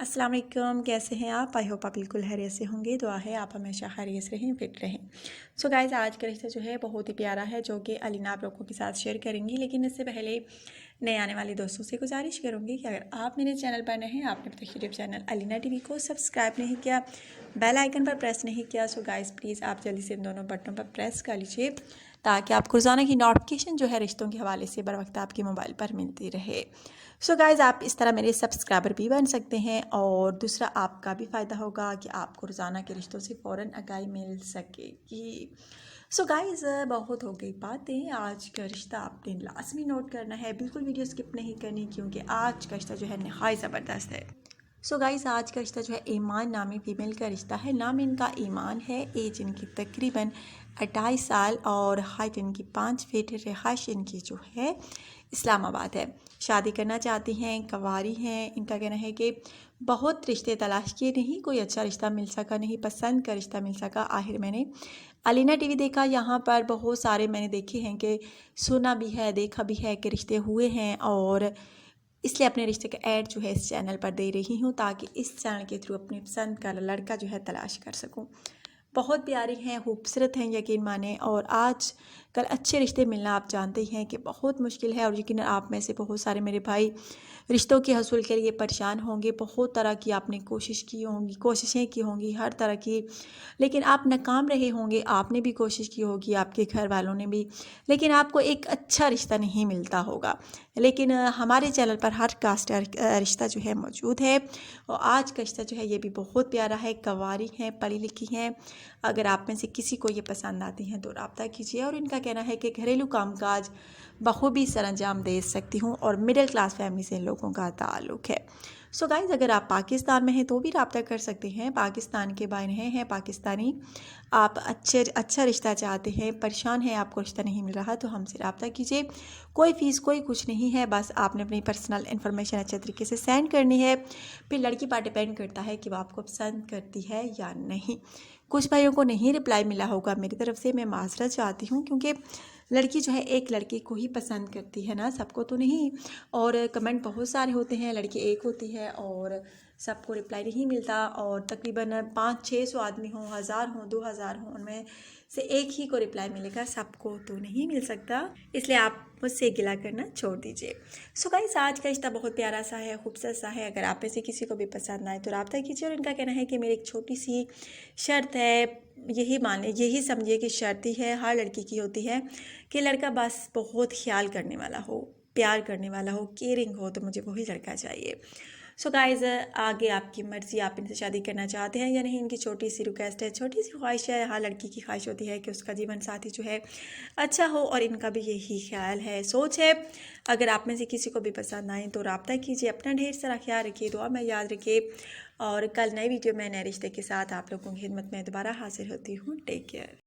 अस्सलाम वालेकुम, कैसे हैं आप? आई होप आप बिल्कुल खैरियत से होंगे। दुआ है आप हमेशा खैरियत से रहें, फिट रहें। सो गाइज़, आज का रिश्ता जो है बहुत ही प्यारा है, जो कि अलीना आप लोगों के साथ शेयर करेंगी। लेकिन इससे पहले नए आने वाले दोस्तों से गुजारिश करूँगी कि अगर आप मेरे चैनल पर नए हैं, आपने अपने यूट्यूब चैनल अलीना टीवी को सब्सक्राइब नहीं किया, बेल आइकन पर प्रेस नहीं किया, सो गाइज़ प्लीज़ आप जल्दी से इन दोनों बटनों पर प्रेस कर लीजिए ताकि आपको रोज़ाना की नोटिफिकेशन जो है रिश्तों के हवाले से बर वक्त आपके मोबाइल पर मिलती रहे। सो गाइज़, आप इस तरह मेरे सब्सक्राइबर भी बन सकते हैं और दूसरा आपका भी फ़ायदा होगा कि आपको रोज़ाना के रिश्तों से फ़ौरन आगाही मिल सकेगी। सो गाइज़, बहुत हो गई बातें। आज का रिश्ता आपने लाजमी नोट करना है, बिल्कुल वीडियो स्किप नहीं करनी, क्योंकि आज का रिश्ता जो है नहायत ज़बरदस्त है। सो गाइज़, आज का रिश्ता जो है ईमान नामी फ़ीमेल का रिश्ता है। नाम इनका ईमान है, एज इनकी तकरीबन 28 साल और हाइट इनकी 5 फीट, रिहाइश इनकी जो है इस्लामाबाद है। शादी करना चाहती हैं, कंवारी हैं। इनका कहना है कि बहुत रिश्ते तलाश किए, नहीं कोई अच्छा रिश्ता मिल सका, नहीं पसंद का रिश्ता मिल सका। आखिर मैंने अलीना टीवी देखा, यहाँ पर बहुत सारे मैंने देखे हैं कि सुना भी है, देखा भी है कि रिश्ते हुए हैं, और इसलिए अपने रिश्ते का ऐड जो है इस चैनल पर दे रही हूँ ताकि इस चैनल के थ्रू अपनी पसंद का लड़का जो है तलाश कर सकूँ। बहुत प्यारी हैं, खूबसूरत हैं, यकीन माने। और आज कल अच्छे रिश्ते मिलना आप जानते ही हैं कि बहुत मुश्किल है, और यकीन आप में से बहुत सारे मेरे भाई रिश्तों के हसूल के लिए परेशान होंगे। बहुत तरह की आपने कोशिशें की होंगी हर तरह की, लेकिन आप नाकाम रहे होंगे। आपने भी कोशिश की होगी, आपके घर वालों ने भी, लेकिन आपको एक अच्छा रिश्ता नहीं मिलता होगा। लेकिन हमारे चैनल पर हर कास्ट रिश्ता जो है मौजूद है, और आज का रिश्ता जो है ये भी बहुत प्यारा है। कंवारी हैं, पढ़ी लिखी हैं। अगर आप में से किसी को ये पसंद आती हैं तो रब्ता कीजिए। और इनका कहना है कि घरेलू कामकाज बखूबी सरअंजाम दे सकती हूँ, और मिडिल क्लास फैमिली से इन लोगों का ताल्लुक़ है। सो गाइज़, अगर आप पाकिस्तान में हैं तो भी रब्ता कर सकते हैं। पाकिस्तान के बाहर हैं पाकिस्तानी, आप अच्छा रिश्ता चाहते हैं, परेशान हैं, आपको रिश्ता नहीं मिल रहा, तो हमसे रब्ता कीजिए। कोई फ़ीस कोई कुछ नहीं है, बस आपने अपनी पर्सनल इन्फॉर्मेशन अच्छे तरीके से सेंड करनी है। फिर लड़की पर डिपेंड करता है कि वो आपको पसंद करती है या नहीं। कुछ भाइयों को नहीं रिप्लाई मिला होगा, मेरी तरफ से मैं माज़रत चाहती हूँ, क्योंकि लड़की जो है एक लड़के को ही पसंद करती है ना, सबको तो नहीं। और कमेंट बहुत सारे होते हैं, लड़की एक होती है और सबको रिप्लाई नहीं मिलता। और तकरीबन 500-600 आदमी हों, 1000 हों, 2000 हों, उनमें से एक ही को रिप्लाई मिलेगा, सबको तो नहीं मिल सकता। इसलिए आप मुझसे गिला करना छोड़ दीजिए। सो गाइस, आज का रिश्ता बहुत प्यारा सा है, खूबसूरत सा है। अगर आप में से किसी को भी पसंद आए तो रब्ता कीजिए। और इनका कहना है कि मेरी एक छोटी सी शर्त है, यही समझिए कि शर्त ही है, हर लड़की की होती है, कि लड़का बस बहुत ख्याल करने वाला हो, प्यार करने वाला हो, केयरिंग हो, तो मुझे वही लड़का चाहिए। सो गाइज़, आगे आपकी मर्ज़ी, आप इनसे शादी करना चाहते हैं या नहीं। इनकी छोटी सी रिक्वेस्ट है, छोटी सी ख्वाहिश है। हर लड़की की ख्वाहिश होती है कि उसका जीवन साथी जो है अच्छा हो, और इनका भी यही ख्याल है, सोच है। अगर आप में से किसी को भी पसंद आए तो रब्ता कीजिए। अपना ढेर सारा ख्याल रखिए, दुआ में याद रखिए। और कल नए वीडियो में नए रिश्ते के साथ आप लोगों की खिदमत में दोबारा हाजिर होती हूँ। Take care.